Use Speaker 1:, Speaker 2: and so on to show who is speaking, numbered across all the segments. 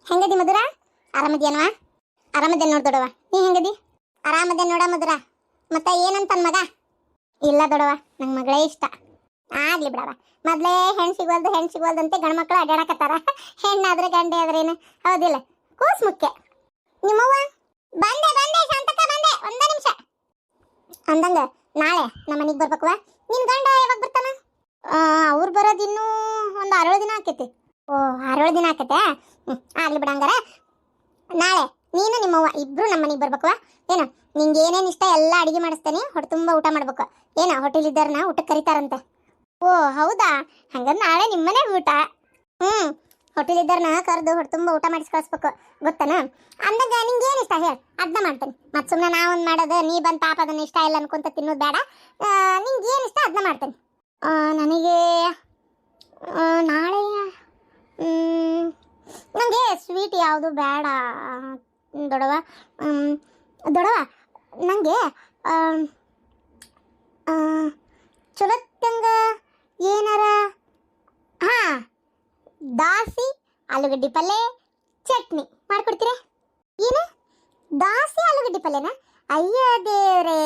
Speaker 1: ಹೆಂಗದಿ ಮಧುರ? ಆರಾಮದೇನವಾ? ಆರಾಮದೇನು ನೋಡ್ ದೊಡವ. ನೀ ಹೆಂಗದಿ? ಆರಾಮದೇ ನೋಡ ಮಧುರ. ಮತ್ತೆ ಏನಂತನ್ ಮಗ? ಇಲ್ಲ ದೊಡವ, ನಂಗೆ ಮಗಳೇ ಇಷ್ಟ. ಆಗ್ಲಿ ಬಿಡವ. ಮೊದಲೇ ಹೆಣ್ಣು ಸಿಗೋಲ್ದು ಅಂತೆ ಗಂಡ್ಮಕ್ಳು ಅಡ್ಡಾಡಕತ್ತಾರ. ಹೆಣ್ಣಾದ್ರೆ ಗಂಡೆ ಆದ್ರೇನು, ಹೌದಿಲ್ಲ? ಕೂಸ್ ಮುಖ್ಯ. ನಿಮ್ಮವ್ವ ಬಂದೆ ಶಾಂತಕ ಬಂದೆ, ಒಂದ ನಿಮಿಷ ಅಂದಂಗ ನಾಳೆ ನಮ್ಮ ಮನೆಗೆ ಬರ್ಬೇಕವ. ನಿನ್ ಗಂಡ ಯಾವಾಗ ಬರ್ತಾನ? ಅವ್ರು ಬರೋದು ಇನ್ನೂ ಒಂದು 6 ದಿನ ಆಕೈತಿ. ಓ, 6 ದಿನ ಆಕತೆ. ಆಗ್ಲಿ ಬಿಡ. ಹಂಗಾರ ನಾಳೆ ನೀನು ನಿಮ್ಮವ್ವ ಇಬ್ರು ನಮ್ಮ ಮನೆಗೆ ಬರ್ಬೇಕವ. ಏನು ನಿಂಗೆ ಏನೇನು ಇಷ್ಟ ಎಲ್ಲ ಅಡಿಗೆ ಮಾಡಿಸ್ತೇನೆ. ಹೊಟ್ಟೆ ತುಂಬ ಊಟ ಮಾಡ್ಬೇಕು. ಏನ ಹೋಟೆಲ್ ಇದ್ದಾರನ ಊಟಕ್ಕೆ ಕರೀತಾರಂತೆ. ಓ ಹೌದಾ? ಹಂಗಂದ್ರೆ ನಾಳೆ ನಿಮ್ಮನೆ ಊಟ. ಹೋಟೆಲ್ ಇದ್ದಾರನ ಕರೆದು ಹೊಟ್ಟೆ ತುಂಬ ಊಟ ಮಾಡಿಸಿ ಕಳಿಸ್ಬೇಕು, ಗೊತ್ತಾನ? ಅಂದಾಗ ನಿಂಗೆ ಏನು ಇಷ್ಟ ಹೇಳಿ, ಅದನ್ನ ಮಾಡ್ತೇನೆ. ಮತ್ತೆ ಸುಮ್ಮನೆ ನಾವೊಂದು ಮಾಡೋದು ನೀ ಬಂದು ಪಾಪ ಅದನ್ನ ಇಷ್ಟ ಇಲ್ಲ ಅನ್ಕೊಂತ ತಿನ್ನೋದು ಬೇಡ. ನಿಂಗೆ ಏನು ಇಷ್ಟ ಅದನ್ನ ಮಾಡ್ತೇನೆ. ನನಗೆ ನಾಳೆ ನನಗೆ ಸ್ವೀಟ್ ಯಾವುದು ಬೇಡ ದೊಡವ. ನನಗೆ ಚಲೋತ್ತಂಗ ಏನಾರ ದಾಸಿ ಆಲೂಗಡ್ಡೆ ಪಲ್ಯ ಚಟ್ನಿ ಮಾಡ್ಕೊಡ್ತೀರಾ? ಏನು ದಾಸಿ ಆಲೂಗಡ್ಡೆ ಪಲ್ಯನ? ಅಯ್ಯ ದೇವ್ರೇ,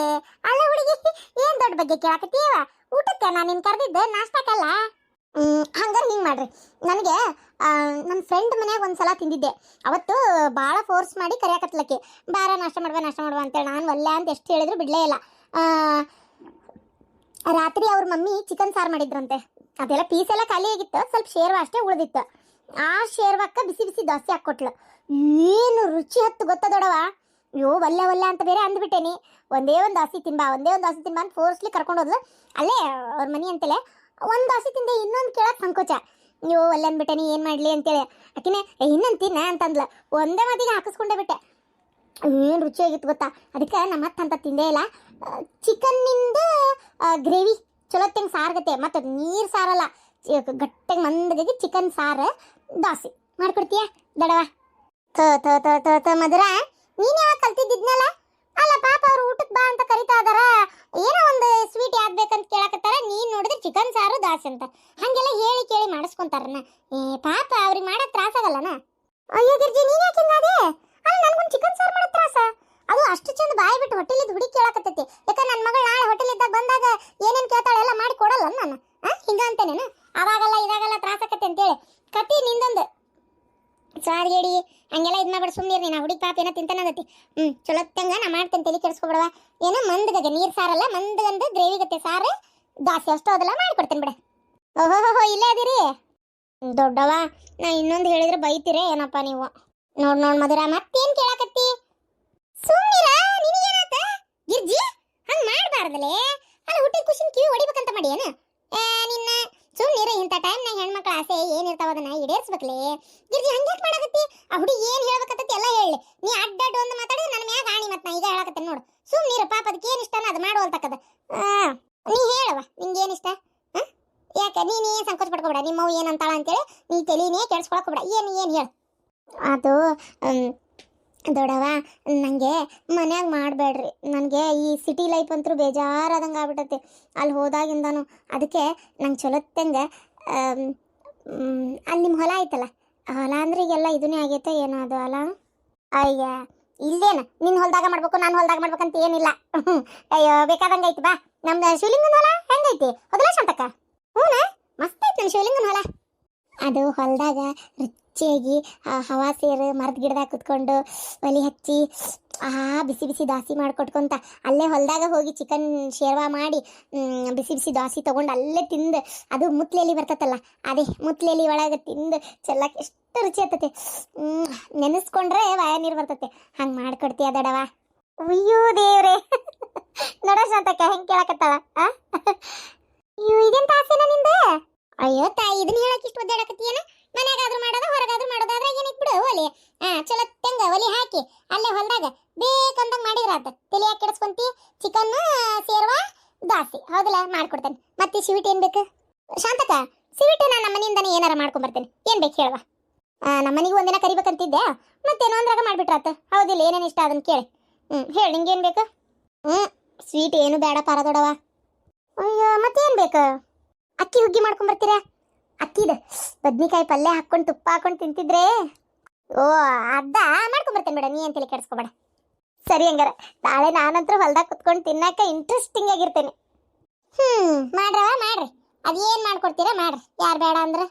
Speaker 1: ಆಲೂಗಡ್ಡಿಗೆ ಏನು ದೊಡ್ಡ ಬಗ್ಗೆ ಕೇಳಾಕತ್ತೀವ? ಊಟಕ್ಕೆ ನಾನು ನಿನ್ನ ಕರೆದಿದ್ದೆ, ನಾಷ್ಟಕ್ಕಲ್ಲ. ಹಂಗಾರೆ ಹಿಂಗೆ ಮಾಡ್ರಿ. ನನಗೆ ನನ್ನ ಫ್ರೆಂಡ್ ಮನ್ಯಾಗ ಒಂದ್ಸಲ ತಿಂದಿದ್ದೆ. ಅವತ್ತು ಭಾಳ ಫೋರ್ಸ್ ಮಾಡಿ ಕರೆಯಾಕತ್ಲಕ್ಕೆ, ಬಾರ ನಾಷ್ಟ ಮಾಡುವ ಅಂತೇಳಿ. ನಾನು ಒಲ್ಲೆ ಅಂತ ಎಷ್ಟು ಹೇಳಿದ್ರು ಬಿಡಲೇ ಇಲ್ಲ. ರಾತ್ರಿ ಅವ್ರ ಮಮ್ಮಿ ಚಿಕನ್ ಸಾರು ಮಾಡಿದ್ರಂತೆ. ಅದೆಲ್ಲ ಪೀಸ್ ಎಲ್ಲ ಖಾಲಿ ಆಗಿತ್ತು, ಸ್ವಲ್ಪ ಶೇರ್ವ ಅಷ್ಟೇ ಉಳಿದಿತ್ತು. ಆ ಶೇರ್ವಕ್ಕ ಬಿಸಿ ಬಿಸಿ ದೋಸೆ ಹಾಕ್ಕೊಟ್ಲು. ಏನು ರುಚಿ ಹತ್ತು ಗೊತ್ತ ದೊಡವ. ಅಯ್ಯೋ ಒಲ್ಲೆ ಅಂತ ಬೇರೆ ಅಂದ್ಬಿಟ್ಟೇನಿ. ಒಂದೇ ಒಂದು ದೋಸೆ ತಿನ್ಬಾ ಅಂತ ಫೋರ್ಸ್ಲಿ ಕರ್ಕೊಂಡು ಹೋದ್ಲು. ಅಲ್ಲೇ ಅವ್ರ ಮನಿ ಅಂತಲೇ ಒಂದು ದೋಸೆ ತಿಂದೆ, ಇನ್ನೊಂದು ಕೇಳಕ್ಕೆ ಸಂಕೋಚ. ನೀವು ಒಲ್ಲೆ ಅಂದ್ಬಿಟ್ಟೇನಿ, ಏನು ಮಾಡಲಿ ಅಂತೇಳಿ. ಆಕಿನೇ ಇನ್ನೊಂದು ತಿನ್ನ ಅಂತಂದ್ಲ. ಒಂದೇ ಮಾತಿಗೆ ಹಾಕಿಸ್ಕೊಂಡೇ ಬಿಟ್ಟೆ. ಏನು ರುಚಿಯಾಗಿತ್ತು ಗೊತ್ತಾ? ಅದಕ್ಕೆ ನಮ್ಮ ಅಂತ ತಿಂದೇ ಇಲ್ಲ. ಚಿಕನ್ನಿಂದ ಗ್ರೇವಿ ಚಲೋತ್ತಂಗೆ ಸಾರ್ಗತ್ತೆ. ಮತ್ತು ನೀರು ಸಾರಲ್ಲ, ಗಟ್ಟಿಗೆ ಮಂದಗಾಗಿ ಚಿಕನ್ ಸಾರು ದೋಸೆ ಮಾಡ್ಕೊಡ್ತೀಯ ದೊಡವ? ಮಧುರ, ನೀನು ಯಾವಾಗ ಕಲ್ತಿದ್ದಿದ್ನಲ್ಲ? ಅಲ್ಲ ಪಾಪ ಅವ್ರು ಊಟಕ್ಕೆ ಬಾ ಅಂತ ಕರಿತಾ ಇದಾರ. ಏನೋ ಒಂದು ಸ್ವೀಟ್ ಯಾವ್ದು ಬೇಕಂತ ಕೇಳಕತ್ತಾರ. ನೀನು ನೋಡಿದ್ರೆ ಚಿಕನ್ ಸಾರು ದೋಸೆ ಅಂತ ಹಾಗೆಲ್ಲ ಹೇಳಿ ಕೇಳಿ ಮಾಡಿಸ್ಕೊಂತಾರನ. ಪಾಪ ಅವ್ರಿಗೆ ಮಾಡೋದು ತ್ರಾಸಾಗಲ್ಲನ? ಅಯ್ಯೋ ಗಿರ್ಜಿ, ನೀನು ಯಾಕೆ ಹಿಂಗಾದೆ? ಅಲ್ಲ ನನಗೊಂದು ಚಿಕನ್ ಸಾರು ಮಾಡೋ ತ್ರಾಸ. ಅದು ಅಷ್ಟು ಚಂದ ಬಾಯಿ ಬಿಟ್ಟು ಹೋಟೆಲಿದ್ದು ಹುಡುಗಿ ಕೇಳಕತ್ತೈತಿ. ಯಾಕಂದ್ರೆ ನನ್ನ ಮಗಳು ನಾಳೆ ಹೋಟೆಲ್ ಇದ್ದಾಗ ಬಂದಾಗ ಏನೇನು ಕೇಳ್ತಾಳೆ ಎಲ್ಲ ಮಾಡಿ ಕೊಡಲ್ಲ ನಾನು. ಹಿಂಗ ಅಂತೇನೇನು? ಅವಾಗಲ್ಲ ಇದಾಗಲ್ಲ ತ್ರಾಸಕತ್ತೆ ಅಂತೇಳಿ ಕತಿ ನಿಂದೊಂದು ಸಾರಿಗೇಡಿ. ಹಂಗೆಲ್ಲ ಇದು ಮಾಡ್ಬಿಡ, ಸುಮ್ಮನೆ ನೀನು. ಹುಡುಗಿ ಪಾಪ ಏನೋ ತಿಂತಾನಗತ್ತಿ. ಚಲೋತ್ತಂಗ ನಾ ಮಾಡ್ತೇನೆ, ತಲೆ ಕೆಡಿಸ್ಕೊಬಿಡವ. ಏನೋ ಮಂದಗಗೆ ನೀರು ಸಾರಲ್ಲ, ಮಂದಗಂದ ಗ್ರೇವಿ ಗತ್ತೆ ಸಾರು ದೋಸೆ ಅಷ್ಟು ಅದೆಲ್ಲ ಮಾಡಿಕೊಡ್ತೇನೆ ಬಿಡ. ಓಹೋ ಇಲ್ಲೇ ಅದಿರಿ ದೊಡ್ಡವ. ನಾ ಇನ್ನೊಂದು ಹೇಳಿದ್ರೆ ಬೈತೀರೇ ಏನಪ್ಪ ನೀವು? ನೋಡ್ ಮಧುರ, ಮತ್ತೇನು ಕೇಳಕತ್ತಿ? ಸುಮ್ಮನಿರ, ನಿನಗೇನಾತ ಗಿರ್ಜಿ? ಹಂಗೆ ಮಾಡಬಾರ್ದಲೇ. ಅಲ್ಲ ಹುಟ್ಟಿದ ಖುಷಿನ ಕಿವಿ ಹೊಡಿಬೇಕಂತ ಮಾಡಿ ಏನು? ನಿನ್ನ ಸುಮ್ಮನಿರ. ಇಂಥ ಟೈಮ್ನಾಗ ಹೆಣ್ಮಕ್ಳ ಆಸೆ ಏನಿರ್ತಾವ ಅದನ್ನ ಈಡೇರಿಸ್ಬೇಕಲೇ. ಗಿರ್ಜಿ ಹಂಗೆ ಯಾಕೆ ಮಾಡಕತ್ತಿ? ಆ ಹುಡುಗಿ ಏನು ಹೇಳ್ಬೇಕತ್ತತಿ ಎಲ್ಲ ಹೇಳಿ. ನೀ ಅಡ್ಡಾಡು ಒಂದು ಮಾತಾಡಿ ನನ್ನ ಮ್ಯಾಗ ಆಣಿ. ಮತ್ತೆ ನಾ ಈಗ ಹೇಳಕತ್ತೇನೆ ನೋಡು. ಸುಮ್ಮನಿರ, ಪಾಪ ಅದಕ್ಕೆ ಏನು ಇಷ್ಟನ ಅದು ಮಾಡುವಲ್ತಕ್ಕದ. ನೀ ಹೇಳವ, ನಿಂಗೇನು ಇಷ್ಟ? ಯಾಕೆ ನೀನೇ ಸಂಕೋಚ ಪಡ್ಕೊಬೇಡ. ನಿಮ್ಮವು ಏನಂತಾಳ ಅಂತೇಳಿ ನೀ ತಲೆನೇ ಕೆಡಿಸ್ಕೊಳಕ್ ಹೋಗ್ಬೇಡ. ಏನು ಹೇಳು? ಅದು ದೊಡವ, ನನಗೆ ಮನ್ಯಾಗ ಮಾಡಬೇಡ್ರಿ. ನನಗೆ ಈ ಸಿಟಿ ಲೈಫ್ ಅಂತೂ ಬೇಜಾರಾದಂಗೆ ಆಗ್ಬಿಟ್ಟೈತಿ ಅಲ್ಲಿ ಹೋದಾಗಿಂದನು. ಅದಕ್ಕೆ ನಂಗೆ ಚಲೋತ್ತಂಗೆ ಅಲ್ಲಿ ನಿಮ್ಮ ಹೊಲ ಐತಲ್ಲ, ಹೊಲ ಅಂದ್ರೆ ಈಗೆಲ್ಲ ಇದನ್ನೇ ಆಗೈತೆ ಏನೋ ಅದು ಹೊಲ. ಅಯ್ಯ ಇಲ್ಲೇನು ನಿನ್ನ ಹೊಲದಾಗ ಮಾಡ್ಬೇಕು, ನಾನು ಹೊಲದಾಗ ಮಾಡ್ಬೇಕಂತ ಏನಿಲ್ಲ. ಅಯ್ಯೋ ಬೇಕಾದಂಗೆ ಐತಿ ಬಾ. ನಮ್ದು ಶಿವಲಿಂಗನ ಹೊಲ ಹೆಂಗೈತಿ? ಹೌದಲ್ಲ ಶಾಂತಕ್ಕ? ಹ್ಞೂ ಮಸ್ತ್ ಐತಿ ನನ್ನ ಶಿವಲಿಂಗನ ಹೊಲ. ಅದು ಹೊಲದಾಗ ರುಚಿಯಾಗಿ ಹವಾ ಸೇರು ಮರದ ಗಿಡದಾಗ ಕುತ್ಕೊಂಡು ಒಲಿ ಹಚ್ಚಿ ಬಿಸಿ ಬಿಸಿ ದೋಸೆ ಮಾಡಿಕೊಟ್ಕೊಂತ ಅಲ್ಲೇ ಹೊಲದಾಗ ಹೋಗಿ ಚಿಕನ್ ಶೇರ್ವಾ ಮಾಡಿ ಬಿಸಿ ಬಿಸಿ ದೋಸೆ ತೊಗೊಂಡು ಅಲ್ಲೇ ತಿಂದು, ಅದು ಮುತ್ಲೆಲಿ ಬರ್ತೈತಲ್ಲ, ಅದೇ ಮುತ್ಲೆಲಿ ಒಳಗೆ ತಿಂದು ಚೆಲ್ಲಕ್ಕೆ ಎಷ್ಟು ರುಚಿ ಆಗ್ತೈತಿ. ನೆನೆಸ್ಕೊಂಡ್ರೆ ವಾಯ ನೀರು ಬರ್ತೈತೆ. ಹಂಗೆ ಮಾಡಿಕೊಡ್ತೀಯ ದೊಡವ? ಅಯ್ಯೋ ದೇವ್ರೆ, ನೋಡ ಶಾಂತಕ್ಕ ಹೆಂಗೆ ಕೇಳಕತ್ತಾಳ. ಇದೆಂತ ಆಸೆನ ನಿಂದ? ಅಯ್ಯೋ ತಾಯಿ, ಇದನ್ನ ಹೇಳಕ್ಕೆ ಇಷ್ಟು ಒದ್ದಾಡಕತ್ತೀಯನ? ಮನೆಯಾಗಾದ್ರೂ ಮಾಡೋದು ಹೊರಗಾದ್ರೂ ಮಾಡೋದು, ಅದ್ರಾಗ ಏನೈತಿ ಬಿಡು. ಒಲಿ ಚಲೋ ತೆಂಗ ಒಲಿ ಹಾಕಿ ಅಲ್ಲೇ ಹೊಲದಾಗ ಬೇಕಂದಂಗೆ ಮಾಡಿದ್ರಾತ. ತಲೆ ಯಾಕೆ ಕೆಡಿಸ್ಕೊಂತಿ? ಚಿಕನ್ ಸೇರ್ವಾ ದೋಸೆ ಹೌದಲ್ಲ ಮಾಡ್ಕೊಡ್ತೇನೆ. ಮತ್ತೆ ಸ್ವೀಟ್ ಏನು ಬೇಕು ಶಾಂತಕ್ಕ? ಸ್ವೀಟ್ ನಾನು ನಮ್ಮ ಮನೆಯಿಂದನೇ ಏನಾರ ಮಾಡ್ಕೊಂಬರ್ತೇನೆ. ಏನು ಬೇಕು ಹೇಳುವ? ನಮ್ಮ ಮನೆಗೆ ಒಂದಿನ ಕರಿಬೇಕಂತಿದ್ದೆ, ಮತ್ತೇನೋ ಅಂದ್ರಾಗ ಮಾಡಿಬಿಟ್ರಾತ. ಹೌದಿಲ್ಲ? ಏನೇನು ಇಷ್ಟ ಅದನ್ನು ಕೇಳಿ. ಹೇಳಿ ನಿಂಗೇನು ಬೇಕು? ಸ್ವೀಟ್ ಏನು ಬೇಡ ಪಾರ ದೊಡವ. ಅಯ್ಯೋ ಮತ್ತೇನು ಬೇಕು? ಅಕ್ಕಿ ಹುಗ್ಗಿ ಮಾಡ್ಕೊಂಬರ್ತೀರಾ? ಅಕ್ಕಿದ ಬದ್ನಿಕಾಯಿ ಪಲ್ಯ ಹಾಕ್ಕೊಂಡು ತುಪ್ಪ ಹಾಕೊಂಡು ತಿಂತಿದ್ರೆ ಓ ಅದ ಮಾಡ್ಕೊಂಬರ್ತೇನೆ ಬಿಡ, ನೀ ಏನ್ ತಲೆ ಕೆಡಿಸ್ಕೊಬೇಡ. ಸರಿ ಹಂಗಾರ ನಾಳೆ ನಾನಂತ್ರ ಹೊಲ್ದಾಗ ಕುತ್ಕೊಂಡು ತಿನ್ನಾಕ ಇಂಟ್ರೆಸ್ಟಿಂಗ್ ಆಗಿರ್ತೇನೆ. ಮಾಡ್ರಿ ಅದೇನ್ ಮಾಡ್ಕೊಡ್ತೀರಾ ಮಾಡ್ರಿ, ಯಾರು ಬೇಡ ಅಂದ್ರ.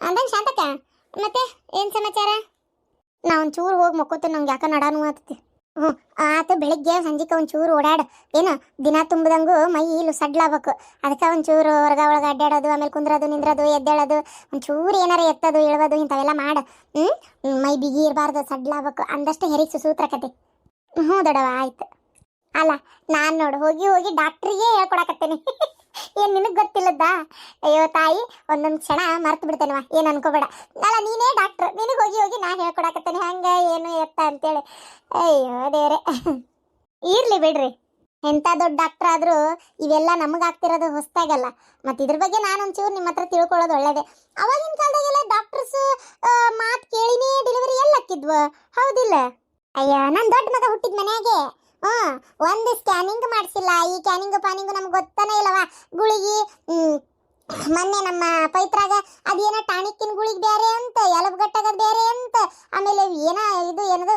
Speaker 1: ಅಂದಂಗ ಶಾಂತಕ್ಕ, ಮತ್ತೆ ಏನ್ ಸಮಾಚಾರ? ನಾ ಒಂಚೂರು ಹೋಗಿ ಮಕ್ಕೋತೀನಿ, ನಂಗೆ ಯಾಕ ನಡಾನು ಆತತಿ. ಆತ ಬೆಳಿಗ್ಗೆ ಸಂಜಿಕ ಒಂಚೂರು ಓಡಾಡ, ಏನು ದಿನ ತುಂಬದಂಗು ಮೈ ಇಲ್ಲು ಸಡ್ಲಾಗಬೇಕು. ಅದಕ್ಕೆ ಒಂಚೂರು ಹೊರಗ ಒಳಗ ಅಡ್ಡಾಡೋದು, ಆಮೇಲೆ ಕುಂದ್ರದು ನಿಂದ್ರದು ಎದ್ದೇಳೋದು, ಒಂಚೂರು ಏನಾರ ಎತ್ತದು ಇಳೋದು ಇಂಥವೆಲ್ಲ ಮಾಡ. ಮೈ ಬಿಗಿ ಇರಬಾರ್ದು, ಸಡ್ಲಾಗಬೇಕು, ಅಂದಷ್ಟು ಹೆರಿಗೆ ಸೂತ್ರಕತಿ. ದೊಡವ ಆಯ್ತು. ಅಲ್ಲ ನಾನು ನೋಡು ಹೋಗಿ ಹೋಗಿ ಡಾಕ್ಟ್ರಿಗೆ ಹೇಳ್ಕೊಡಕತ್ತೇನೆ. ಏನ್ ನಿನಗೆ ಗೊತ್ತಿಲ್ಲದ? ಅಯ್ಯೋ ತಾಯಿ, ಒಂದೊಂದು ಕ್ಷಣ ಮರ್ತು ಬಿಡ್ತೇನವ, ಏನು ಅನ್ಕೋಬೇಡ. ಅಲ್ಲ ನೀನೇ ಡಾಕ್ಟ್ರ್, ನಿನಗೆ ಹೋಗಿ ಹೋಗಿ ನಾನು ಹೇಳ್ಕೊಡಕತ್ತೇನೆ ಹಂಗ ಏನು ಎತ್ತ ಅಂತೇಳಿ. ಅಯ್ಯೋ ದೇವ್ರೆ, ಇರ್ಲಿ ಬಿಡ್ರಿ. ಎಂಥ ದೊಡ್ಡ ಡಾಕ್ಟರ್ ಆದರೂ ಇವೆಲ್ಲ ನಮಗಾಗ್ತಿರೋದು ಹೊಸ್ತಾಗಲ್ಲ. ಮತ್ತು ಇದ್ರ ಬಗ್ಗೆ ನಾನು ಒಂಚೂರು ನಿಮ್ಮ ಹತ್ರ ತಿಳ್ಕೊಳ್ಳೋದು ಒಳ್ಳೇದೆ. ಅವಾಗಿನ ಕಾಲದಾಗೆಲ್ಲ ಡಾಕ್ಟರ್ಸ್ ಮಾತು ಕೇಳಿನೇ ಡೆಲಿವರಿ ಎಲ್ಲ ಹಾಕಿದ್ವು, ಹೌದಿಲ್ಲ? ಅಯ್ಯೋ ನನ್ನ ದೊಡ್ಡ ಮಗ ಹುಟ್ಟಿದ ಮನೆಯಾಗೆ ಒಂದು ಸ್ಕ್ಯಾನಿಂಗ್ ಮಾಡಿಸಿಲ್ಲ. ಈ ಕ್ಯಾನಿಂಗ್ ಪಾನಿಂಗು ನಮ್ಗೆ ಗೊತ್ತಾನೆ ಇಲ್ಲವ. ಗುಳಿಗೆ ಮೊನ್ನೆ ನಮ್ಮ ಪೈತ್ರಾಗ ಅದೇನೋ ಟಾಣಿಕ್ಕಿನ ಗುಳಿಗೆ ಬೇರೆ ಅಂತ, ಎಲಬುಗಟ್ಟಾಗದು ಬೇರೆ ಅಂತ, ಆಮೇಲೆ ಏನೋ ಇದು ಏನದು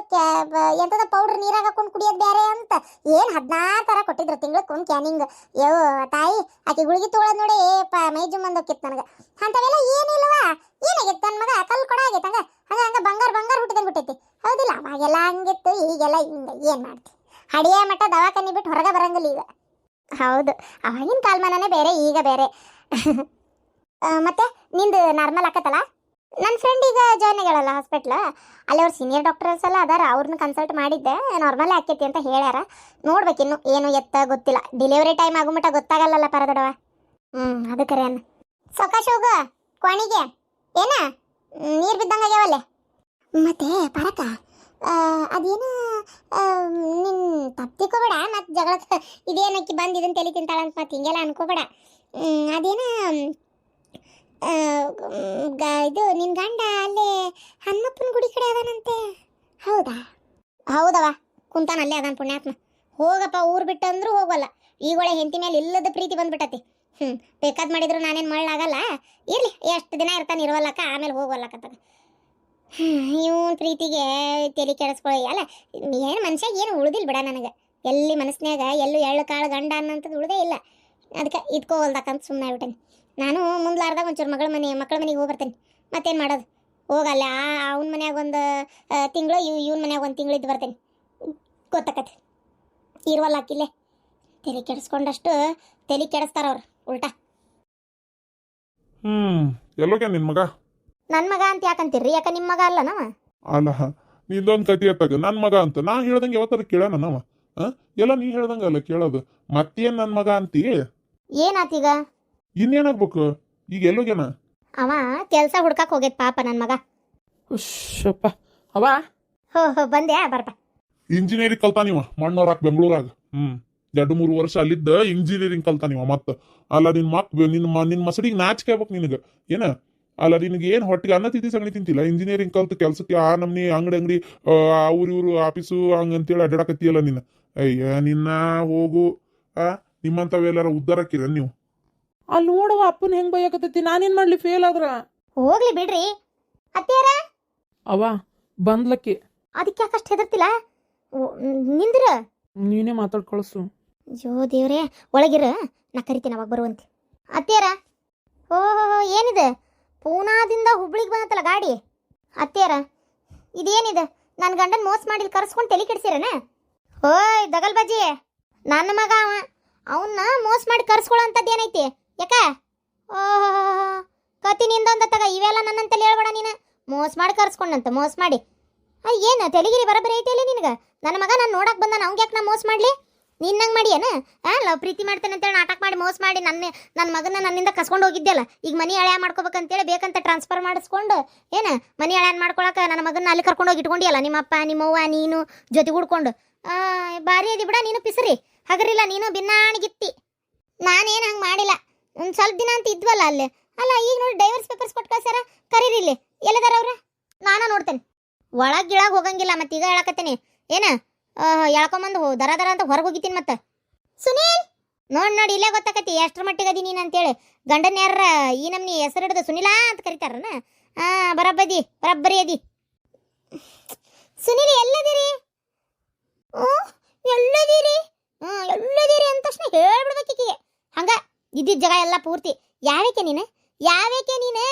Speaker 1: ಎಂಥದ ಪೌಡ್ರ್ ನೀರಾಗ ಹಾಕೊಂಡು ಕುಡಿಯೋದು ಬೇರೆ ಅಂತ, ಏನು 16 ಥರ ಕೊಟ್ಟಿದ್ರು ತಿಂಗ್ಳಕ್ಕೊಂದು ಕ್ಯಾನಿಂಗ್. ಯೋ ತಾಯಿ, ಆಕೆ ಗುಳಿಗೆ ತೊಗೊಳೋದು ನೋಡಿ ಮೈ ಜುಮ್ ಅಂದೋಕಿತ್ತು ನನಗೆ. ಅಂಥವೆಲ್ಲ ಏನಿಲ್ಲವ. ಏನಾಗಿತ್ತು ನನ್ನ ಮಗ ಕಲ್ಲು ಕೊಡ ಆಗೈತೆ ಹಂಗೆ ಹಂಗೆ ಬಂಗಾರ ಹುಟ್ಟಿದಂಗೆ ಬಿಟ್ಟೈತಿ, ಹೌದಿಲ್ಲ? ಅವಾಗೆಲ್ಲ ಹಂಗಿತ್ತು, ಈಗೆಲ್ಲ ಹಿಂಗೆ ಏನು ಮಾಡ್ತಿ? ಹಡಿಯ ಮಟ್ಟ ದವಾಖಾನೆ ಬಿಟ್ಟು ಹೊರಗೆ ಬರಂಗಿಲ್ಲ ಈಗ. ಹೌದು, ಅವಾಗಿನ ಕಾಲಮಾನನೇ ಬೇರೆ, ಈಗ ಬೇರೆ. ಮತ್ತೆ ನಿಂದು ನಾರ್ಮಲ್ ಆಕತ್ತಲ್ಲ? ನನ್ನ ಫ್ರೆಂಡ್ ಈಗ ಜಾಯ್ನ್ ಆಗ್ಯಾಳಲ್ಲ ಹಾಸ್ಪಿಟ್ಲ, ಅಲ್ಲಿ ಅವ್ರು ಸೀನಿಯರ್ ಡಾಕ್ಟರ್ಸ್ ಎಲ್ಲ ಅದಾರ, ಅವ್ರನ್ನ ಕನ್ಸಲ್ಟ್ ಮಾಡಿದ್ದೆ, ನಾರ್ಮಲ್ಲೇ ಆಕೈತಿ ಅಂತ ಹೇಳ್ಯಾರ. ನೋಡ್ಬೇಕಿನ್ನು ಏನು ಎತ್ತ ಗೊತ್ತಿಲ್ಲ. ಡೆಲಿವರಿ ಟೈಮ್ ಆಗುಮಟ ಗೊತ್ತಾಗಲ್ಲಲ್ಲ ಪರದೊಡವ. ಅದು ಕರೆ ಅನ್ನ. ಸೊಕಾಶ ಹೋಗು ಕೋಣಿಗೆ, ಏನ ನೀರು ಬಿದ್ದಂಗಾಗ್ಯಾವಲ್ಲೇ. ಮತ್ತೆ ಪರಕ ಅದೇನು ನಿನ್ನ ತಪ್ಪಿಕೋಬೇಡ, ಮತ್ತು ಜಗಳಕ್ಕೆ ಇದೇನಕ್ಕಿ ಬಂದು ಇದನ್ನು ತಲೆ ತಿಂತಾಳಂತ ಮತ್ತೆ ಹಿಂಗೆಲ್ಲ ಅನ್ಕೋಬೇಡ. ಅದೇನು ಇದು ನಿನ್ನ ಗಂಡ ಅಲ್ಲೇ ಹನುಮಪ್ಪನ ಗುಡಿ ಕಡೆ ಅದಾನಂತೆ, ಹೌದಾ? ಹೌದವ, ಕುಂತಾನ ಅಲ್ಲೇ ಅದಾನ ಪುಣ್ಯಾತ್ಮ. ಹೋಗಪ್ಪ, ಊರು ಬಿಟ್ಟು ಅಂದ್ರೂ ಹೋಗಲ್ಲ. ಈಗೊಳೆ ಹೆಂಡತಿ ಮೇಲೆ ಇಲ್ಲದ ಪ್ರೀತಿ ಬಂದ್ಬಿಟ್ಟತಿ. ಬೇಕಾದ್ ಮಾಡಿದ್ರು ನಾನೇನು ಮಳ್ಳಾಗಲ್ಲ. ಇರಲಿ, ಎಷ್ಟು ದಿನ ಇರ್ತಾನೆ ಇರುವಲ್ಲಕ್ಕ, ಆಮೇಲೆ ಹೋಗಲ್ಲಕ್ಕತ್ತಾಗ. ಇವನ್ ಪ್ರೀತಿಗೆ ತಲೆ ಕೆಡಿಸ್ಕೊಳ್ಳಿ ಅಲ್ಲ. ಏನು ಮನುಷ್ಯಾಗ ಏನು ಉಳ್ದಿಲ್ಲ ಬಿಡ ನನಗೆ. ಎಲ್ಲಿ ಮನಸ್ನ್ಯಾಗ ಎಲ್ಲೂ ಎಳ್ಳು ಕಾಳು ಗಂಡ ಅನ್ನೋಂಥದ್ದು ಉಳ್ದೇ ಇಲ್ಲ. ಅದಕ್ಕೆ ಇದ್ಕೋವಲ್ದಕ್ಕಂತ ಸುಮ್ಮನೆ ಆಗ್ಬಿಟ್ಟೇನೆ. ನಾನು ಮುಂದ್ಲಾರ್ದಾಗ ಒಂಚೂರು ಮಕ್ಕಳ ಮನೆಗೆ ಹೋಗಿ ಬರ್ತೇನೆ. ಮತ್ತೇನು ಮಾಡೋದು, ಹೋಗಲ್ಲ. ಅವನ ಮನ್ಯಾಗ ಒಂದು ತಿಂಗಳು, ಇವನ ಮನ್ಯಾಗ ಒಂದು ತಿಂಗಳು ಇದ್ದು ಬರ್ತೇನೆ. ಗೊತ್ತಾಕತ್ತೆ, ಇರುವಲ್ಲ ಹಾಕಿಲ್ಲೇ. ತಲೆ ಕೆಡಿಸ್ಕೊಂಡಷ್ಟು ತಲೆ ಕೆಡಿಸ್ತಾರ ಅವ್ರು ಉಲ್ಟಾ.
Speaker 2: ಎಲ್ಲೋಗ್ಯ ನಿನ್ ಮಗ?
Speaker 1: ನನ್ನ ಮಗ ಅಂತ ಯಾಕಂತೀರ್ರಿ? ಯಾಕ ನಿಮ್ಮ ಮಗ ಅಲ್ಲ ನಾವ?
Speaker 2: ಅಲ್ಲ, ನಿಂದೊಂದು ಕತಿ ಅತ್ತಾಗ ನನ್ನ ಮಗ ಅಂತ ನಾ ಹೇಳ್ದಂಗೆ ಯಾವತ್ತಾರ ಕೇಳೋಣ ನಾವ? ಎಲ್ಲ ನೀ ಹೇಳ್ದಂಗ ಅಲ್ಲ ಕೇಳೋದು. ಮತ್ತೇನ್ ನನ್ನ ಮಗ ಅಂತಿ?
Speaker 1: ಏನಾತೀಗ?
Speaker 2: ಇನ್ನೇನಾಗ್ಬೇಕು ಈಗ? ಎಲ್ಲೋಗ್ಯಾನ
Speaker 1: ಅವ? ಕೆಲ್ಸ ಹುಡ್ಕಕ್ ಹೋಗೈತ್ ಪಾಪ ನನ್ನ ಮಗ.
Speaker 3: ಉಶ್ಶಪ್ಪ ಅವ
Speaker 1: ಹೋ ಬಂದೆ, ಬರ್ಪ.
Speaker 2: ಇಂಜಿನಿಯರಿಂಗ್ ಕಲ್ತಾನಿವ ಮಣ್ಣೋರಾಕ್ ಬೆಂಗಳೂರಾಗ. 2-3 ವರ್ಷ ಅಲ್ಲಿದ್ದ ಇಂಜಿನಿಯರಿಂಗ್ ಕಲ್ತಾನಿವ. ಮತ್ತ ಅಲ್ಲ ನಿನ್ ಮಸಡಿಗೆ ನಾಚಿಕೆ ಆಗ್ಬೇಕು ನಿನಗ. ಏನ ಅಲ್ಲ, ನಿನಗೆ ಏನು ಹೊಟ್ಟಿಗೆ ಅನ್ನ ತಿಂತಿ ಸಗಣಿ ತಿಂತಿಲ್ಲ? ಇಂಜಿನಿಯರಿಂಗ್ ಕಲ್ತು ಕೆಲ್ಸಕ್ಕೆ ಆ ನಮ್ನಿ ಅಂಗಡಿ ಅವ್ರಿವ್ರು ಆಫೀಸು ಹಂಗಂತೇಳಿ ಅಡ್ಡಾಡಕತ್ತೀಯಲ್ಲ ನೀನು. ಅಯ್ಯ ನಿನ್ನ ಹೋಗು. ನಿಮ್ಮಂಥವೆಲ್ಲಾರ ಉದ್ದಾರಕ್ಕಿರ ನೀವು?
Speaker 3: ಅಲ್ಲಿ ನೋಡವ ಅಪ್ಪನ ಹೆಂಗ್ ಬೈಯಕತ್ತೈತಿ, ನಾನೇನ್ ಮಾಡ್ಲಿ ಫೇಲ್ ಆದ್ರ?
Speaker 1: ಹೋಗ್ಲಿ ಬಿಡ್ರಿ ಅತ್ತೇರ.
Speaker 3: ಅವ ಬಂದ್ಲಕ್ಕಿ.
Speaker 1: ಅದಕ್ಕೆ ಯಾಕಷ್ಟು ಹೆದರ್ತಿಲ್ಲ? ನಿಂದ್ರ,
Speaker 3: ನೀನೇ ಮಾತಾಡ್ ಕಳಿಸು.
Speaker 1: ಅಯ್ಯೋ ದೇವ್ರೇ, ಒಳಗಿರ, ನಾ ಕರಿತೀನಿ ಅವಾಗ ಬರುವಂತೆ. ಅತ್ತೇರ, ಓಹೋ ಏನಿದೆ? ಪೂನಾದಿಂದ ಹುಬ್ಳಿಗೆ ಬಂದತ್ತಲ್ಲ ಗಾಡಿ. ಅತ್ತೇರ, ಇದೇನಿದೆ? ನನ್ನ ಗಂಡನ ಮೋಸ ಮಾಡಿ ಕರ್ಸ್ಕೊಂಡು ತಲೆ ಕೆಡ್ಸಿರೇನ? ಓಯ್ ದಗಲ್ ಬಜ್ಜಿ, ನನ್ನ ಮಗ ಅವನ್ನ ಮೋಸ ಮಾಡಿ ಕರ್ಸ್ಕೊಳ್ಳೋಂಥದ್ದು ಏನೈತಿ? ಯಾಕ? ಓಹೋ ಕತಿ ನಿಂದೊಂದ ತಗ, ಇವೆಲ್ಲ ನನ್ನಂತಲ್ಲಿ ಹೇಳ್ಬೇಡ ನೀನು. ಮೋಸ ಮಾಡಿ ಕರ್ಸ್ಕೊಂಡಂತ, ಮೋಸ ಮಾಡಿ. ಏನು ತೆಲಿಗಿರಿ ಬರಬರಿ ಐತಿ ಇಲ್ಲಿ ನಿನಗೆ? ನನ್ನ ಮಗ ನಾನು ನೋಡಕ್ಕೆ ಬಂದ, ಅವ್ಗೆ ಯಾಕೆ ನಾ ಮೋಸ ಮಾಡಲಿ? ನಿನ್ನಂಗೆ ಮಾಡಿ ಏನು? ಲವ್ ಪ್ರೀತಿ ಮಾಡ್ತೇನೆ ಅಂತೇಳಿ ನಾಟಕ ಮಾಡಿ ಮೋಸ ಮಾಡಿ ನನ್ನ ಮಗನ ನನ್ನಿಂದ ಕಸ್ಕೊಂಡು ಹೋಗಿದ್ದೆಲ್ಲ. ಈಗ ಮನೆ ಹಳೆಯ ಮಾಡ್ಕೋಬೇಕಂತೇಳಿ ಬೇಕಂತ ಟ್ರಾನ್ಸ್ಫರ್ ಮಾಡಿಸ್ಕೊಂಡು ಏನು ಮನೆ ಹಳೆಯ ಮಾಡ್ಕೊಳಕ್ಕೆ ನನ್ನ ಮಗನ ಅಲ್ಲಿ ಕರ್ಕೊಂಡು ಹೋಗಿ ಇಟ್ಕೊಂಡಿಯಲ್ಲ. ನಿಮ್ಮಪ್ಪ ನಿಮ್ಮವ್ವ ನೀನು ಜೊತೆಗೂಡ್ಕೊಂಡು ಭಾರಿ ಅದಿ ಬಿಡ ನೀನು. ಪಿಸರಿ ಹಗರಿಲ್ಲ ನೀನು, ಬಿನ್ನಾಣಿಗಿತ್ತಿ. ನಾನೇನು ಹಂಗೆ ಮಾಡಿಲ್ಲ. ಒಂದು ಸ್ವಲ್ಪ ದಿನ ಅಂತ ಇದ್ವಲ್ಲ ಅಲ್ಲೇ. ಅಲ್ಲ ಈಗ ನೋಡಿ ಡೈವರ್ಸ್ ಪೇಪರ್ಸ್ ಕೊಟ್ಟು ಕಳ್ಸ್ಯಾರ. ಕರೀರಿ ಇಲ್ಲಿ, ಎಲ್ಲದಾರ ಅವ್ರ? ನಾನು ನೋಡ್ತೇನೆ. ಒಳಗಿಳಾಗ ಹೋಗಂಗಿಲ್ಲ. ಮತ್ತೆ ಈಗ ಹೇಳಕತ್ತೇನೆ ಏನ, ಎಳ್ಕೊಂಬಂದು ದರ ಅಂತ ಹೊರಗೆ ಹೋಗಿತೀನಿ. ಮತ್ತೆ ಸುನೀಲ್ ನೋಡಿ ಇಲ್ಲೇ ಗೊತ್ತಾಕತಿ ಎಷ್ಟರ ಮಟ್ಟಿಗೆ ಅದಿ ನೀನು ಅಂತೇಳಿ. ಗಂಡನ ಯಾರ ಈ ನಮ್ನಿ ಹೆಸರು ಹಿಡಿದು ಸುನಿಲಾ ಅಂತ ಕರಿತಾರನ? ಹಾ ಬರಬ್ಬರಿ ಅದಿ. ಸುನಿಲ್ ಎಲ್ಲದಿರಿ? ಎಲ್ಲದಿರಿ? ಎಲ್ಲದಿರಿ ಅಂತ ತಕ್ಷಣ ಹೇಳ್ಬಿಡ್ಬೇಕೀಗೆ ಹಂಗ ಇದ್ದಿದ್ದ ಜಾಗ ಎಲ್ಲ ಪೂರ್ತಿ. ಯಾವೇಕೆ ನೀನು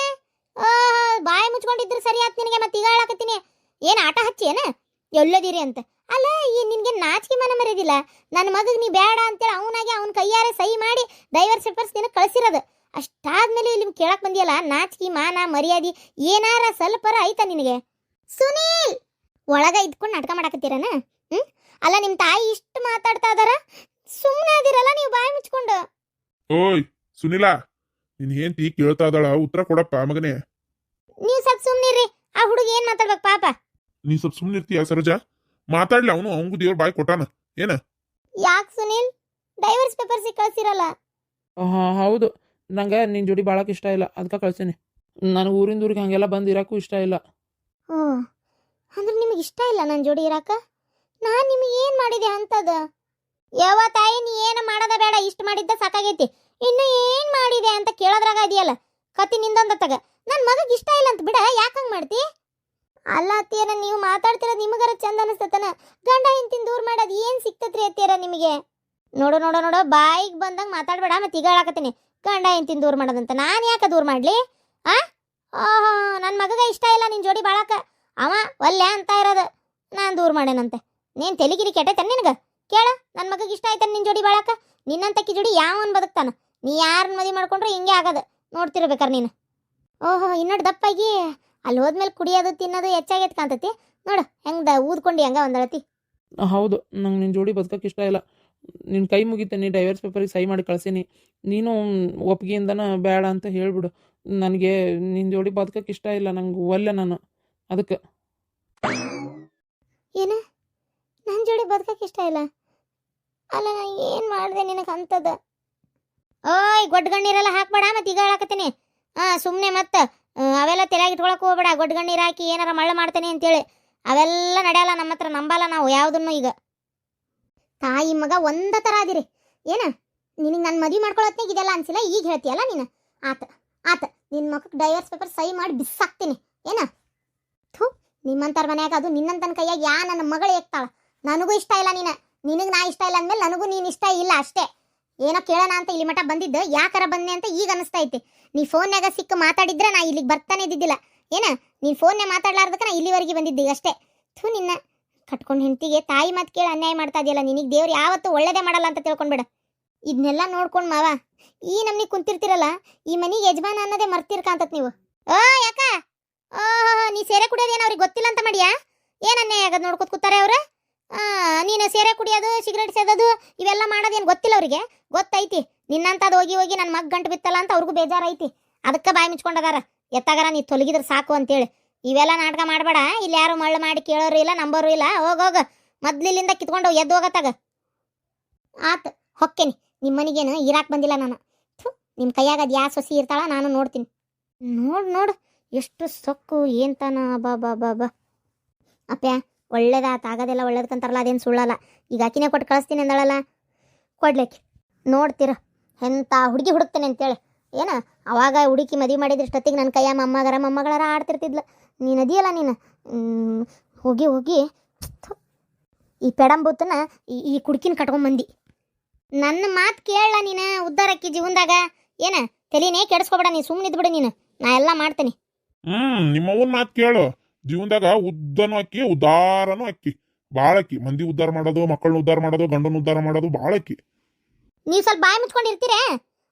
Speaker 1: ಬಾಯಿ ಮುಚ್ಕೊಂಡಿದ್ರು ಸರಿ ಆತ್ ನಿನಗೆ. ಮತ್ತೆ ಈಗ ಹೇಳಕತ್ತೀನಿ ಏನು ಆಟ ಹಚ್ಚಿ ಏನ ಎಲ್ಲದಿರಿ ಅಂತ. ಅಲ್ಲ ಈ ನಿನಗೆ ನಾಚಿಕೆ ಮನ ಮರೆದಿಲ್ಲ. ನನ್ನ ಮಗಗೆ ನೀ ಬೇಡ ಅಂತೇಳಿ ಅವನಾಗೆ ಅವನ ಕೈಯಾರೆ ಸಹಿ ಮಾಡಿ ಡೈವರ್ಸ್ ಪೇಪರ್ಸ್ ನಿನಗೆ ಕಳಿಸಿರೋದು. ಅಷ್ಟಾದ್ಮೇಲೆ ಇಲ್ಲಿ ಕೇಳಕ್ ಬಂದಿಯಲ್ಲ, ನಾಚಿಕೆ ಮಾನ ಮರ್ಯಾದಿ ಏನಾರ ಸ್ವಲ್ಪರ ಆಯ್ತಾ ನಿನಗೆ? ಸುನೀಲ್ ಒಳಗ ಇದ್ಕೊಂಡು ನಾಟಕ ಮಾಡಕತ್ತೀರನ? ಅಲ್ಲ ನಿಮ್ಮ ತಾಯಿ ಇಷ್ಟು ಮಾತಾಡ್ತಾ ಇದಾರ, ಸುಮ್ಮನೆ ಅದಿರಲ್ಲ ನೀವು ಬಾಯಿ ಮುಚ್ಕೊಂಡು.
Speaker 2: ಓಯ್ ಸುನಿಲಾ, ನಿನ್ ಹೆಂಡತಿ ಕೇಳ್ತಾ ಇದ್ದಾಳ, ಉತ್ತರ ಕೊಡಪ್ಪ ಮಗನೇ.
Speaker 1: ನೀವು ಸ್ವಲ್ಪ ಸುಮ್ಮನಿರ್ರಿ. ಆ ಹುಡುಗ ಏನ್ ಮಾತಾಡ್ಬೇಕು ಪಾಪ.
Speaker 2: ನೀ ಸ್ವಲ್ಪ ಸುಮ್ಮನೆ ಇರ್ತೀಯ ಸರೋಜಾ? ಮಾತಾಡ್ಲಿ, ಅವನಿಗೂ ದೇವ್ರ ಬಾಯಿ ಕೊಟ್ಟಾನ ಏನ?
Speaker 1: ಯಾಕೆ ಸುನೀಲ್ ಡೈವರ್ಸ್ ಪೇಪರ್ಸ್ ಕಳ್ಸಿರಲ್ಲ?
Speaker 3: ಹೌದು, ನಂಗೆ ನಿನ್ನ ಜೋಡಿ ಭಾಳಕ್ಕೆ ಇಷ್ಟ ಇಲ್ಲ, ಅದಕ್ಕೆ ಕಳ್ಸೀನಿ. ನನಗೆ ಊರಿಂದ ಊರಿಗೆ ಹಂಗೆಲ್ಲ ಬಂದು ಇರೋಕ್ಕೂ ಇಷ್ಟ ಇಲ್ಲ.
Speaker 1: ಓ ಅಂದ್ರೆ ನಿಮಗೆ ಇಷ್ಟ ಇಲ್ಲ ನನ್ನ ಜೋಡಿ ಇರಾಕ? ನಾನು ನಿಮಗೆ ಏನು ಮಾಡಿದೆ ಅಂತದ? ಯಾವ ತಾಯಿ ನೀ ಏನು ಮಾಡೋದ ಬೇಡ, ಇಷ್ಟು ಮಾಡಿದ್ದ ಸಾಕಾಗೈತಿ, ಇನ್ನು ಏನು ಮಾಡಿದೆ ಅಂತ ಕೇಳೋದ್ರಾಗ ಇದೆಯಲ್ಲ ಕತ್ತಿ ನಿಂದೊಂದ ತಗ. ನನ್ನ ಮಗಗೆ ಇಷ್ಟ ಇಲ್ಲ ಅಂತ ಬಿಡ, ಯಾಕೆ ಹಂಗೆ ಮಾಡ್ತಿ? ಅಲ್ಲ ಅತ್ತಿಯರ, ನೀವು ಮಾತಾಡ್ತಿರೋದು ನಿಮಗರ ಚಂದ ಅನಿಸ್ತತನ? ಗಂಡ ಹೆಂಡತಿನ ದೂರ ಮಾಡೋದು ಏನು ಸಿಕ್ತತ್ರಿ ಅತ್ತಿಯರ ನಿಮಗೆ? ನೋಡು ನೋಡು ನೋಡು, ಬಾಯಿಗೆ ಬಂದಂಗೆ ಮಾತಾಡ್ಬೇಡ. ಮತ್ತೆ ಈಗ ಹೇಳಕತ್ತೀನಿ ಗಂಡ ಹೆಂಡತಿನ ದೂರ ಮಾಡೋದಂತ. ನಾನು ಯಾಕೆ ದೂರ ಮಾಡಲಿ? ನನ್ನ ಮಗಗೆ ಇಷ್ಟ ಇಲ್ಲ ನಿನ್ನ ಜೋಡಿ ಬಾಳಕ, ಅವ ಒಲ್ಲೆ ಅಂತ ಇರೋದು, ನಾನು ದೂರ ಮಾಡೇನಂತೆ. ನೀನು ತೆಲಿಗಿರಿ ಕೆಟ್ಟೈತೆ ನಿನಗೆ? ಕೇಳ, ನನ್ನ ಮಗಗೆ ಇಷ್ಟ ಆಯ್ತಾನೆ ನಿನ್ನ ಜೋಡಿ ಬಾಳಕ? ನಿನ್ನಂತಕ್ಕಿ ಜೋಡಿ ಯಾವನ್ ಬದುಕ್ತಾನ? ನೀ ಯಾರನ್ನ ಮದುವೆ ಮಾಡ್ಕೊಂಡ್ರೆ ಹಿಂಗೆ ಆಗದು ನೋಡ್ತಿರ್ಬೇಕಾರೆ ನೀನು. ಓಹೋ, ಇನ್ನೊಟ್ಟು ದಪ್ಪಾಗಿ ಅಲ್ಲಿ ಹೋದ್ಮೇಲೆ ಕುಡಿಯೋದು ತಿನ್ನೋದು ಹೆಚ್ಚಾಗೈತೆ ಕಾಣ್ತತಿ ನೋಡು, ಹೆಂಗೆ ಊದ್ಕೊಂಡು ಹೆಂಗ ಒಂದಳತಿ.
Speaker 3: ಹೌದು, ನಂಗೆ ನಿನ್ನ ಜೋಡಿ ಬದುಕಕ್ಕೆ ಇಷ್ಟ ಇಲ್ಲ. ನಿನ್ನ ಕೈ ಮುಗಿತೇನೆ, ಡೈವರ್ಸ್ ಪೇಪರಿಗೆ ಸಹಿ ಮಾಡಿ ಕಳ್ಸೀನಿ. ನೀನು ಒಪ್ಪಿಗೆಯಿಂದನ ಬೇಡ ಅಂತ ಹೇಳ್ಬಿಡು. ನನಗೆ ನಿನ್ನ ಜೋಡಿ ಬದುಕಕ್ಕೆ ಇಷ್ಟ ಇಲ್ಲ, ನಂಗೆ ಒಲ್ಲೆ ನಾನು ಅದಕ್ಕೆ.
Speaker 1: ಏನು ನನ್ನ ಜೋಡಿ ಬದುಕಕ್ಕೆ ಇಷ್ಟ ಇಲ್ಲ? ಅಲ್ಲ ನಾ ಏನು ಮಾಡಿದೆ ನಿನಗೆ ಅಂತದ? ಓಯ್ ಗೊಡ್ಗಣ್ಣೀರೆಲ್ಲ ಹಾಕ್ಬೇಡ. ಮತ್ತೆ ಈಗ ಹೇಳಕತ್ತೀನಿ ಸುಮ್ಮನೆ ಮತ್ತೆ ಅವೆಲ್ಲ ತಲೆಯಾಗಿ ಇಟ್ಕೊಳಕ್ಕೆ ಹೋಗ್ಬೇಡ. ಗೊಡ್ಗಣ್ಣೀರು ಹಾಕಿ ಏನಾರ ಮಳ್ಳ ಮಾಡ್ತೇನೆ ಅಂತೇಳಿ ಅವೆಲ್ಲ ನಡೆಯಲ್ಲ, ನಮ್ಮ ಹತ್ರ ನಂಬಲ್ಲ ನಾವು ಯಾವುದನ್ನು. ಈಗ ತಾಯಿ ಮಗ ಒಂದ ಥರ ಅದಿರಿ ಏನ? ನಿನಗೆ ನನ್ನ ಮದುವೆ ಮಾಡ್ಕೊಳತ್ನಾಗ ಇದೆಲ್ಲ ಅನ್ಸಿಲ್ಲ, ಈಗ ಹೇಳ್ತೀಯಲ್ಲ ನೀನು. ಆತ ನಿನ್ನ ಮಕ್ಕಕ್ಕೆ ಡೈವರ್ಸ್ ಪೇಪರ್ ಸಹಿ ಮಾಡಿ ಬಿಸಾಕ್ತೀನಿ ಏನ? ಥೂ, ನಿಮ್ಮಂತರ ಮನ್ಯಾಗ ಅದು ನಿನ್ನಂತನ ಕೈಯಾಗ ಯಾ ನನ್ನ ಮಗಳು ಏಕ್ತಾಳ? ನನಗೂ ಇಷ್ಟ ಇಲ್ಲ ನಿನಗೆ ನಾ ಇಷ್ಟ ಇಲ್ಲ ಅಂದಮೇಲೆ ನನಗೂ ನೀನು ಇಷ್ಟ ಇಲ್ಲ ಅಷ್ಟೇ. ಏನೋ ಕೇಳೋಣ ಅಂತ ಇಲ್ಲಿ ಮಠ ಬಂದಿದ್ದು, ಯಾಕಾರ ಬಂದೆ ಅಂತ ಈಗ ಅನಿಸ್ತಾ ಐತಿ. ನೀ ಫೋನ್ಯಾಗ ಸಿಕ್ಕ ಮಾತಾಡಿದ್ರೆ ನಾ ಇಲ್ಲಿಗೆ ಬರ್ತಾನೆ ಇದ್ದಿದ್ದಿಲ್ಲ ಏನ? ನೀನು ಫೋನ್ನೇ ಮಾತಾಡ್ಲಾರ್ದಕ್ಕೆ ನಾ ಇಲ್ಲಿವರೆಗೆ ಬಂದಿದ್ದೆ ಈಗ ಅಷ್ಟೇ. ಥೂ, ನಿನ್ನ ಕಟ್ಕೊಂಡು ಹೆಂಡತಿಗೆ ತಾಯಿ ಮಾತು ಕೇಳಿ ಅನ್ಯಾಯ ಮಾಡ್ತಾ ಇದೆಯಲ್ಲ. ನಿನಗೆ ದೇವ್ರು ಯಾವತ್ತೂ ಒಳ್ಳೇದೇ ಮಾಡಲ್ಲ ಅಂತ ತಿಳ್ಕೊಂಡ್ಬಿಡ. ಇದನ್ನೆಲ್ಲ ನೋಡ್ಕೊಂಡು ಮಾವ ಈ ನಮ್ನಿ ಕುಂತಿರ್ತಿರಲ್ಲ, ಈ ಮನೆಗೆ ಯಜಮಾನ ಅನ್ನೋದೇ ಮರ್ತಿರ್ಕಂತತ್ ನೀವು. ಯಾಕ ನೀ ಸೇರೆ ಕುಡಿಯೋದೇನು ಅವ್ರಿಗೆ ಗೊತ್ತಿಲ್ಲ ಅಂತ ಮಾಡಿಯಾ? ಏನು ಅನ್ಯಾಯ ಆಗದು ನೋಡ್ಕೊತ ಕೂತಾರೆ ಅವ್ರು? ನೀನು ಸೇರೆ ಕುಡಿಯೋದು, ಸಿಗರೇಟ್ ಸೇದೋದು ಇವೆಲ್ಲ ಮಾಡೋದೇನು ಗೊತ್ತಿಲ್ಲ ಅವರಿಗೆ? ಗೊತ್ತೈತಿ. ನಿನ್ನಂತದು ಹೋಗಿ ಹೋಗಿ ನನ್ನ ಮಗ ಗಂಟು ಬಿತ್ತಲ್ಲ ಅಂತ ಅವ್ರಿಗೂ ಬೇಜಾರೈತಿ. ಅದಕ್ಕೆ ಬಾಯಿ ಮುಚ್ಕೊಂಡದಾರ. ಎತ್ತಾಗಾರ ನೀ ತೊಲಗಿದ್ರೆ ಸಾಕು ಅಂತೇಳಿ. ಇವೆಲ್ಲ ನಾಟಕ ಮಾಡಬೇಡ. ಇಲ್ಲಿ ಯಾರು ಮಳ್ಳು ಮಾಡಿ ಕೇಳೋರು ಇಲ್ಲ, ನಂಬೋರು ಇಲ್ಲ. ಹೋಗ ಮೊದ್ಲಿಂದ ಕಿತ್ಕೊಂಡು ಎದ್ದು ಹೋಗತ್ತಾಗ. ಆತು ಹೊಕ್ಕೇನಿ. ನಿಮ್ಮ ಮನೆಗೇನು ಇರಾಕ್ ಬಂದಿಲ್ಲ ನಾನು. ನಿಮ್ಮ ಕೈಯಾಗ ಅದು ಯಾ ಸೊಸಿ ಇರ್ತಾಳ ನಾನು ನೋಡ್ತೀನಿ. ನೋಡು ಎಷ್ಟು ಸೊಕ್ಕು ಏನ್ತಾನ. ಬಾ ಅಪ್ಪ್ಯ ಒಳ್ಳೇದಾತ, ಆಗೋದೆಲ್ಲ ಒಳ್ಳೇದಕ್ಕಂತಾರಲ್ಲ, ಅದೇನು ಸುಳ್ಳಲ್ಲ. ಈಗ ಆಕಿನೇ ಕೊಟ್ಟು ಕಳಿಸ್ತೀನಿ ಅಂದಳಲ್ಲ, ಕೊಡ್ಲಿಕ್ಕೆ ನೋಡ್ತೀರ ಎಂಥ ಹುಡುಗಿ ಹುಡುಕ್ತೇನೆ ಅಂತೇಳಿ. ಏನು ಅವಾಗ ಹುಡುಕಿ ಮದುವೆ ಮಾಡಿದ್ರೆ ಇಷ್ಟೊತ್ತಿಗೆ ನನ್ನ ಕೈಯ ಮೊಮ್ಮಗಳಾರ ಆಡ್ತಿರ್ತಿದ್ಲ. ನೀನು ಅದಿಯಲ್ಲ ನೀನು ಹೋಗಿ ಈ ಪೆಡಂಬೂತನ ಈ ಕುಡ್ಕಿನ ಕಟ್ಕೊಂಬಂದಿ. ನನ್ನ ಮಾತು ಕೇಳಲ್ಲ ನೀನು, ಉದ್ಧಾರಕ್ಕಿ ಜೀವನದಾಗ. ಏನ ತಲೆನೇ ಕೆಡಿಸ್ಕೊಬೇಡ, ನೀ ಸುಮ್ಮನೆ ಇದ್ಬಿಡು ನೀನು, ನಾ ಎಲ್ಲ ಮಾಡ್ತೇನೆ.
Speaker 2: ನಿಮ್ಮವನ್ ಮಾತು ಕೇಳು. ಜೀವನದಾಗ ಉದ್ದನೂ ಅಕ್ಕಿ, ಉದ್ದಾರನೂ ಅಕ್ಕಿ, ಭಾಳ ಅಕ್ಕಿ. ಮಂದಿ ಉದ್ಧಾರ ಮಾಡೋದು, ಮಕ್ಕಳನ್ನ ಉದ್ಧಾರ ಮಾಡೋದು, ಗಂಡನ ಉದ್ಧಾರ ಮಾಡೋದು ಭಾಳ ಅಕ್ಕಿ.
Speaker 1: ನೀವು ಸ್ವಲ್ಪ ಬಾಯಿ ಮುಚ್ಕೊಂಡಿರ್ತೀರ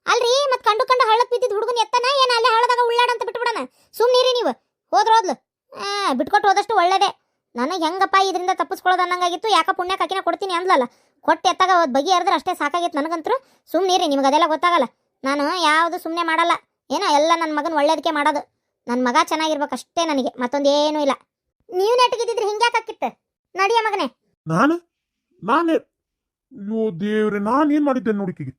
Speaker 1: ಅಲ್ರಿ? ಮತ್ತೆ ಕಂಡು ಹಳ್ಳಕ್ಕೆ ಬಿದ್ದಿದ್ದು ಹುಡುಗನ ಎತ್ತನ ಏನು ಅಲ್ಲೇ ಹಳ್ಳದಾಗ ಉಳ್ಳಾಡಂತ ಬಿಟ್ಬಿಡಣ. ಸುಮ್ಮನಿರಿ ನೀವು. ಹೋದ್ಲು ಬಿಟ್ಕೊಟ್ಟು ಹೋದಷ್ಟು ಒಳ್ಳೇದೇ. ನನಗೆ ಹೆಂಗಪ್ಪ ಇದರಿಂದ ತಪ್ಪಿಸ್ಕೊಳ್ಳೋದು ಅನ್ನಂಗಾಗಿತ್ತು. ಯಾಕ ಪುಣ್ಯ ಕಾಕಿನ ಕೊಡ್ತೀನಿ ಅಂದ್ಲಲ್ಲ, ಕೊಟ್ಟು ಎತ್ತಾಗ ಬಗೆ ಹರಿದ್ರೆ ಅಷ್ಟೇ ಸಾಕಾಗಿತ್ತು ನನಗಂತೂ. ಸುಮ್ಮನಿರಿ, ನಿಮ್ಗೆ ಅದೆಲ್ಲ ಗೊತ್ತಾಗಲ್ಲ. ನಾನು ಯಾವುದು ಸುಮ್ಮನೆ ಮಾಡಲ್ಲ. ಏನೋ ಎಲ್ಲ ನನ್ನ ಮಗನ ಒಳ್ಳೇದಕ್ಕೆ ಮಾಡೋದು. ನನ್ನ ಮಗ ಚೆನ್ನಾಗಿರ್ಬೇಕು ಅಷ್ಟೇ ನನಗೆ, ಮತ್ತೊಂದೇನೂ ಇಲ್ಲ. ನೀವು ನೆಟ್ಟಗಿದ್ದಿದ್ರೆ ಹಿಂಗ್ಯಾಕೆ ಹಾಕಿತ್ತು? ನಡಿಯ ಮಗನೇ.
Speaker 2: ನಾನೇ ಅಯ್ಯೋ ದೇವ್ರೆ, ನಾನೇನು ಮಾಡಿದ್ದೆ ನೋಡಿಕಿಗೆ?